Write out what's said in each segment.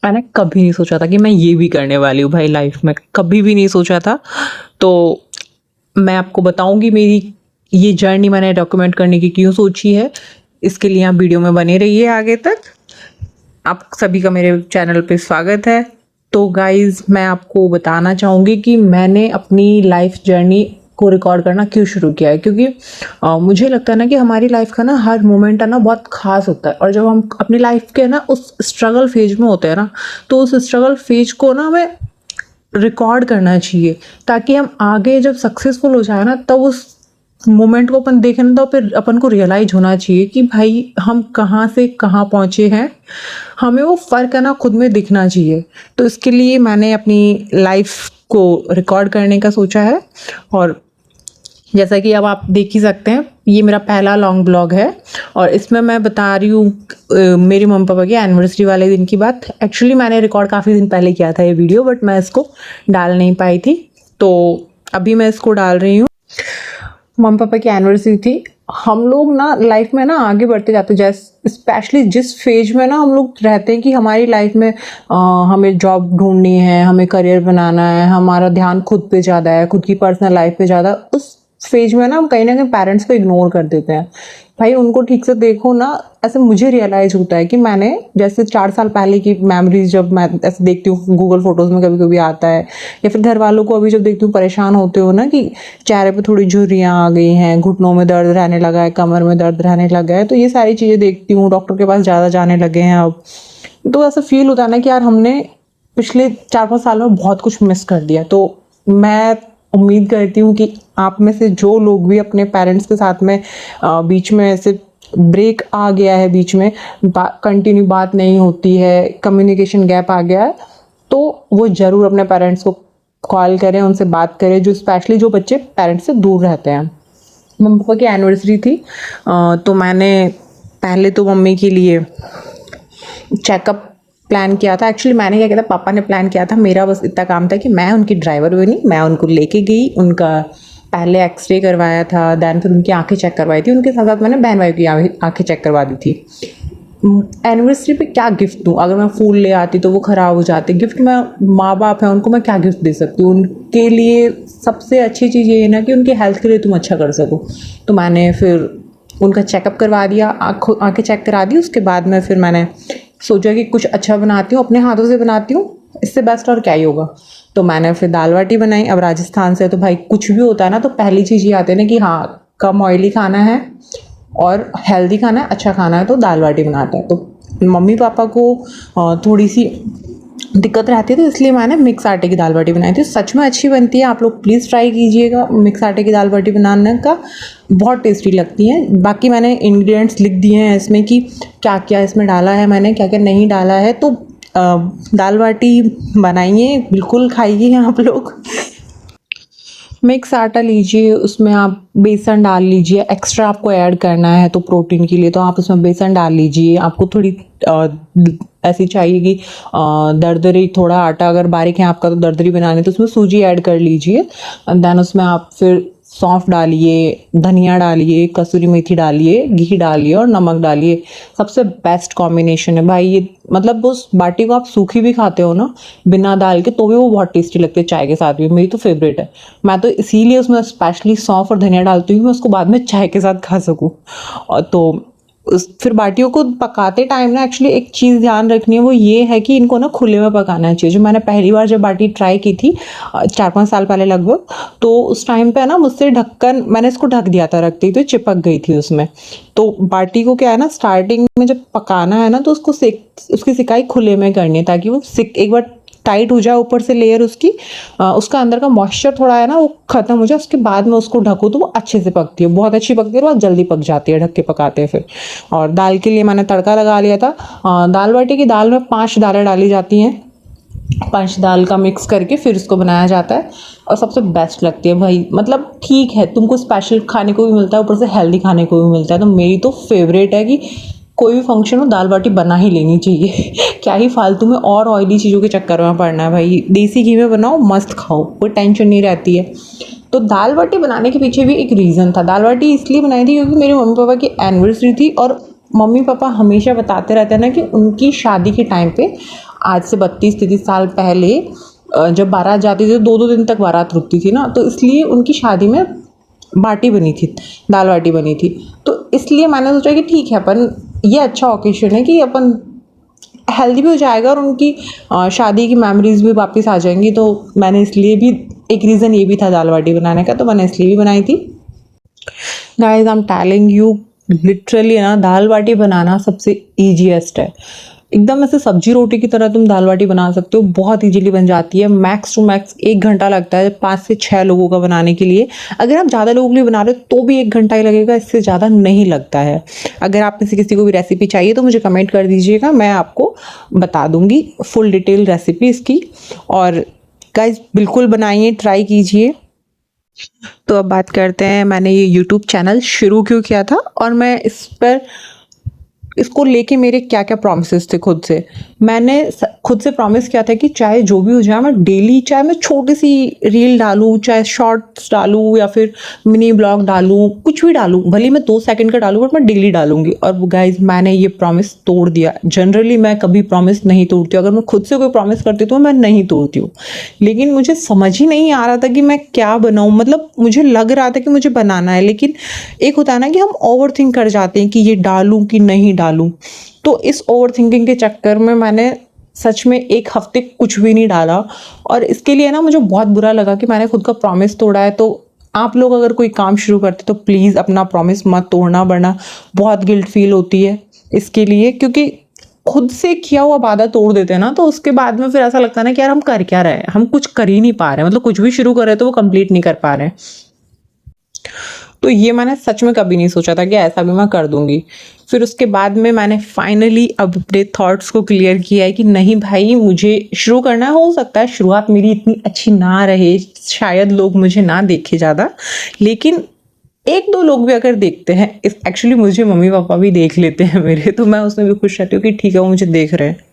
मैंने कभी नहीं सोचा था कि मैं ये भी करने वाली हूँ भाई लाइफ में, कभी भी नहीं सोचा था। तो मैं आपको बताऊंगी मेरी ये जर्नी मैंने डॉक्यूमेंट करने की क्यों सोची है। इसके लिए आप वीडियो में बने रहिए आगे तक। आप सभी का मेरे चैनल पे स्वागत है। तो गाइस, मैं आपको बताना चाहूँगी कि मैंने अपनी लाइफ जर्नी को रिकॉर्ड करना क्यों शुरू किया है, क्योंकि मुझे लगता है ना कि हमारी लाइफ का ना हर मोमेंट है ना बहुत खास होता है। और जब हम अपनी लाइफ के ना उस स्ट्रगल फेज में होते हैं ना, तो उस स्ट्रगल फेज को ना हमें रिकॉर्ड करना चाहिए, ताकि हम आगे जब सक्सेसफुल हो जाए ना, तब उस मोमेंट को अपन देखें ना, तो फिर अपन को रियलाइज होना चाहिए कि भाई हम कहाँ से कहाँ पहुँचे हैं। हमें वो फ़र्क है ना खुद में दिखना चाहिए। तो इसके लिए मैंने अपनी लाइफ को रिकॉर्ड करने का सोचा है। और जैसा कि अब आप देख ही सकते हैं, ये मेरा पहला लॉन्ग ब्लॉग है और इसमें मैं बता रही हूँ मेरे मम्मी पापा की एनिवर्सरी वाले दिन की बात। एक्चुअली मैंने रिकॉर्ड काफ़ी दिन पहले किया था ये वीडियो, बट मैं इसको डाल नहीं पाई थी, तो अभी मैं इसको डाल रही हूँ। मम्मी पापा की एनिवर्सरी थी। हम लोग ना लाइफ में ना आगे बढ़ते जाते, जैसे स्पेशली जिस फेज में ना हम लोग रहते हैं कि हमारी लाइफ में हमें जॉब ढूंढनी है, हमें करियर बनाना है, हमारा ध्यान खुद पे ज़्यादा है, खुद की पर्सनल लाइफ पे ज़्यादा, उस फेज में ना हम कहीं ना कहीं पेरेंट्स को इग्नोर कर देते हैं। भाई उनको ठीक से देखो ना। ऐसे मुझे रियलाइज़ होता है कि मैंने जैसे 4 साल पहले की मेमोरीज जब मैं ऐसे देखती हूँ, गूगल फोटोज़ में कभी कभी आता है, या फिर घर वालों को अभी जब देखती हूँ परेशान होते हो ना कि चेहरे पे थोड़ी झुर्रियाँ आ गई हैं, घुटनों में दर्द रहने लगा है, कमर में दर्द रहने लगा है, तो ये सारी चीज़ें देखती हूँ। डॉक्टर के पास ज़्यादा जाने लगे हैं अब, तो ऐसा फील होता है ना कि यार हमने पिछले 4-5 साल में बहुत कुछ मिस कर दिया। तो मैं उम्मीद करती हूँ कि आप में से जो लोग भी अपने पेरेंट्स के साथ में बीच में ऐसे ब्रेक आ गया है, बीच में कंटिन्यू बात नहीं होती है, कम्युनिकेशन गैप आ गया है, तो वो ज़रूर अपने पेरेंट्स को कॉल करें, उनसे बात करें, जो स्पेशली जो बच्चे पेरेंट्स से दूर रहते हैं। मम्मी पापा की एनिवर्सरी थी, तो मैंने पहले तो मम्मी के लिए चेकअप प्लान किया था। एक्चुअली मैंने क्या किया था, पापा ने प्लान किया था, मेरा बस इतना काम था कि मैं उनकी ड्राइवर बनी, मैं उनको लेके गई, उनका पहले एक्सरे करवाया था, दैन फिर उनकी आंखें चेक करवाई थी, उनके साथ साथ मैंने बहन भाई की आंखें चेक करवा दी थी। एनिवर्सरी पे क्या गिफ्ट दूँ, अगर मैं फूल ले आती तो वो ख़राब हो जाते। गिफ्ट मैं, माँ बाप है उनको मैं क्या गिफ्ट दे सकती हूँ। उनके लिए सबसे अच्छी चीज़ ये है ना कि उनकी हेल्थ के लिए तुम अच्छा कर सको। तो मैंने फिर उनका चेकअप करवा दिया, आंखें चेक करा दी। उसके बाद में फिर मैंने सोचा कि कुछ अच्छा बनाती हूँ, अपने हाथों से बनाती हूँ, इससे बेस्ट और क्या ही होगा। तो मैंने फिर दाल बाटी बनाई। अब राजस्थान से तो भाई कुछ भी होता है ना, तो पहली चीज़ ये आती है ना कि हाँ कम ऑयली खाना है और हेल्दी खाना है, अच्छा खाना है, तो दाल बाटी बनाते हैं। तो मम्मी पापा को थोड़ी सी दिक्कत रहती है, तो इसलिए मैंने मिक्स आटे की दाल बाटी बनाई थी। सच में अच्छी बनती है, आप लोग प्लीज़ ट्राई कीजिएगा मिक्स आटे की दाल बाटी बनाने का, बहुत टेस्टी लगती है। बाकी मैंने इंग्रेडिएंट्स लिख दिए हैं इसमें कि क्या क्या इसमें डाला है मैंने, क्या क्या नहीं डाला है। तो दाल बाटी बनाइए, बिल्कुल खाइए आप लोग। मिक्स आटा लीजिए, उसमें आप बेसन डाल लीजिए, एक्स्ट्रा आपको ऐड करना है तो प्रोटीन के लिए, तो आप उसमें बेसन डाल लीजिए। आपको थोड़ी ऐसी चाहिए कि दरदरी थोड़ा आटा, अगर बारीक है आपका तो दरदरी बनानी है तो उसमें सूजी ऐड कर लीजिए। देन उसमें आप फिर सौंफ डालिए, धनिया डालिए, कसूरी मेथी डालिए, घी डालिए और नमक डालिए। सबसे बेस्ट कॉम्बिनेशन है भाई ये। मतलब उस बाटी को आप सूखी भी खाते हो ना बिना दाल के, तो भी वो बहुत टेस्टी लगती है, चाय के साथ भी। मेरी तो फेवरेट है। मैं तो इसीलिए उसमें स्पेशली सौंफ और धनिया डालती हूँ, मैं उसको बाद में चाय के साथ खा सकूँ। और तो फिर बाटियों को पकाते टाइम ना एक्चुअली एक चीज़ ध्यान रखनी है, वो ये है कि इनको ना खुले में पकाना चाहिए। जो मैंने पहली बार जब बाटी ट्राई की थी 4-5 साल पहले लगभग, तो उस टाइम पे ना मुझसे ढक्कन, मैंने इसको ढक दिया था रखती, तो चिपक गई थी उसमें। तो बाटी को क्या है ना, स्टार्टिंग में जब पकाना है ना, तो उसको उसकी सिकाई खुले में करनी है, ताकि वो एक बार टाइट हो जाए ऊपर से लेयर उसकी, उसका अंदर का मॉइस्चर थोड़ा है ना वो ख़त्म हो जाए। उसके बाद में उसको ढको तो वो अच्छे से पकती है, बहुत अच्छी पकती है, बहुत जल्दी पक जाती है ढक के पकाते हैं फिर। और दाल के लिए मैंने तड़का लगा लिया था। दाल बाटी की दाल में 5 दालें डाली जाती हैं, 5 दाल का मिक्स करके फिर उसको बनाया जाता है और सबसे बेस्ट लगती है भाई। मतलब ठीक है, तुमको स्पेशल खाने को भी मिलता है, ऊपर से हेल्दी खाने को भी मिलता है। तो मेरी तो फेवरेट है कि कोई भी फंक्शन हो दाल बाटी बना ही लेनी चाहिए। क्या ही फालतू में और ऑयली चीज़ों के चक्कर में पड़ना है भाई। देसी घी में बनाओ, मस्त खाओ, कोई टेंशन नहीं रहती है। तो दाल बाटी बनाने के पीछे भी एक रीज़न था। दाल बाटी इसलिए बनाई थी क्योंकि मेरे मम्मी पापा की एनिवर्सरी थी और मम्मी पापा हमेशा बताते रहते हैं ना कि उनकी शादी के टाइम पे आज से 32-33 साल पहले जब बारात जाती थी तो 2-2 दिन तक बारात रुकती थी ना, तो इसलिए उनकी शादी में बाटी बनी थी, दाल बाटी बनी थी। तो इसलिए मैंने सोचा कि ठीक है, अपन ये अच्छा ओकेजन है कि अपन हेल्दी भी हो जाएगा और उनकी शादी की मेमोरीज भी वापस आ जाएंगी। तो मैंने इसलिए भी, एक रीज़न ये भी था दाल बाटी बनाने का, तो मैंने इसलिए भी बनाई थी। Guys I am telling you, literally ना दाल बाटी बनाना सबसे ईजीएस्ट है। एकदम ऐसे सब्जी रोटी की तरह तुम दाल बाटी बना सकते हो, बहुत इजीली बन जाती है। मैक्स टू मैक्स 1 घंटा लगता है 5 से 6 लोगों का बनाने के लिए। अगर आप ज़्यादा लोगों के लिए बना रहे हो तो भी 1 घंटा ही लगेगा, इससे ज़्यादा नहीं लगता है। अगर आप में से किसी को भी रेसिपी चाहिए तो मुझे कमेंट कर दीजिएगा, मैं आपको बता दूंगी फुल डिटेल रेसिपी इसकी। और गाइस बिल्कुल बनाइए, ट्राई कीजिए। तो अब बात करते हैं मैंने ये यूट्यूब चैनल शुरू क्यों किया था और मैं इस पर, इसको लेके मेरे क्या क्या प्रॉमिसेस थे खुद से। मैंने खुद से प्रॉमिस किया था कि चाहे जो भी हो जाए मैं डेली, चाहे मैं छोटी सी रील डालूँ, चाहे शॉर्ट्स डालूँ या फिर मिनी ब्लॉग डालूँ, कुछ भी डालूँ, भले मैं 2 सेकंड का डालूँ, बट मैं डेली डालूंगी। और गाइज मैंने ये प्रॉमिस तोड़ दिया। जनरली मैं कभी प्रॉमिस नहीं तोड़ती हूँ, अगर मैं खुद से कोई प्रॉमिस करती हूँ तो मैं नहीं तोड़ती हूँ। लेकिन मुझे समझ ही नहीं आ रहा था कि मैं क्या बनाऊँ। मतलब मुझे लग रहा था कि मुझे बनाना है, लेकिन एक होता है ना कि हम ओवर थिंक कर जाते हैं कि ये डालूं कि नहीं डालूं। तो इस ओवर थिंकिंग के चक्कर में मैंने सच में 1 हफ्ते कुछ भी नहीं डाला। और इसके लिए ना मुझे बहुत बुरा लगा कि मैंने खुद का प्रॉमिस तोड़ा है। तो आप लोग अगर कोई काम शुरू करते तो प्लीज़ अपना प्रॉमिस मत तोड़ना, वरना बहुत गिल्ट फील होती है इसके लिए। क्योंकि खुद से किया हुआ वादा तोड़ देते हैं ना, तो उसके बाद में फिर ऐसा लगता है ना कि यार हम कर क्या रहे हैं, हम कुछ कर ही नहीं पा रहे हैं। मतलब कुछ भी शुरू कर रहे हैं तो वो कंप्लीट नहीं कर पा रहे हैं। तो ये मैंने सच में कभी नहीं सोचा था कि ऐसा भी मैं कर दूंगी। फिर उसके बाद में मैंने फाइनली अब अपने थॉट्स को क्लियर किया है कि नहीं भाई, मुझे शुरू करना है। हो सकता है शुरुआत मेरी इतनी अच्छी ना रहे, शायद लोग मुझे ना देखे ज़्यादा, लेकिन 1-2 लोग भी अगर देखते हैं, एक्चुअली मुझे मम्मी पापा भी देख लेते हैं मेरे, तो मैं उसमें भी खुश रहती हूँ कि ठीक है वो मुझे देख रहे हैं।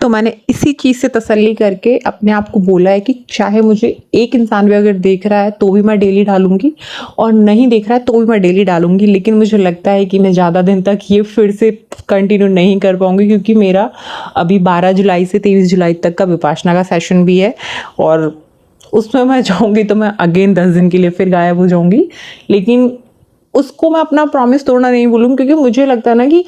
तो मैंने इसी चीज़ से तसल्ली करके अपने आप को बोला है कि चाहे मुझे एक इंसान भी अगर देख रहा है तो भी मैं डेली डालूंगी, और नहीं देख रहा है तो भी मैं डेली डालूंगी। लेकिन मुझे लगता है कि मैं ज़्यादा दिन तक ये फिर से कंटिन्यू नहीं कर पाऊंगी, क्योंकि मेरा अभी 12 जुलाई से 23 जुलाई तक का विपाशना का सेशन भी है, और उसमें मैं जाऊँगी तो मैं अगेन 10 दिन के लिए फिर गायब हो जाऊँगी। लेकिन उसको मैं अपना प्रॉमिस तोड़ना नहीं बोलूँगी, क्योंकि मुझे लगता है ना कि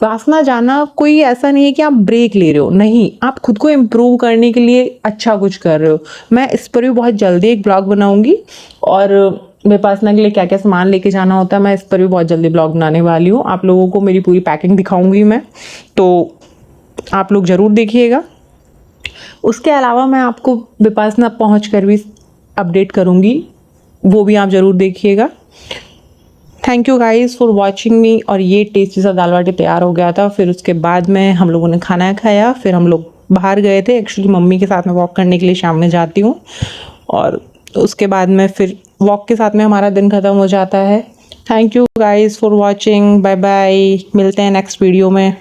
वासना जाना कोई ऐसा नहीं है कि आप ब्रेक ले रहे हो, नहीं, आप खुद को इम्प्रूव करने के लिए अच्छा कुछ कर रहे हो। मैं इस पर भी बहुत जल्दी एक ब्लॉग बनाऊंगी, और विपासना के लिए क्या क्या सामान लेके जाना होता है मैं इस पर भी बहुत जल्दी ब्लॉग बनाने वाली हूँ। आप लोगों को मेरी पूरी पैकिंग दिखाऊंगी मैं, तो आप लोग ज़रूर देखिएगा। उसके अलावा मैं आपको विपासना पहुँच कर भी अपडेट करूँगी, वो भी आप ज़रूर देखिएगा। Thank you guys for watching मी। और ये टेस्टी सा दाल बाटी तैयार हो गया था। फिर उसके बाद में हम लोगों ने खाना खाया, फिर हम लोग बाहर गए थे। एक्चुअली मम्मी के साथ में वॉक करने के लिए शाम में जाती हूँ, और उसके बाद में फिर वॉक के साथ में हमारा दिन ख़त्म हो जाता है। Thank you guys for watching, bye bye, मिलते हैं नेक्स्ट वीडियो में।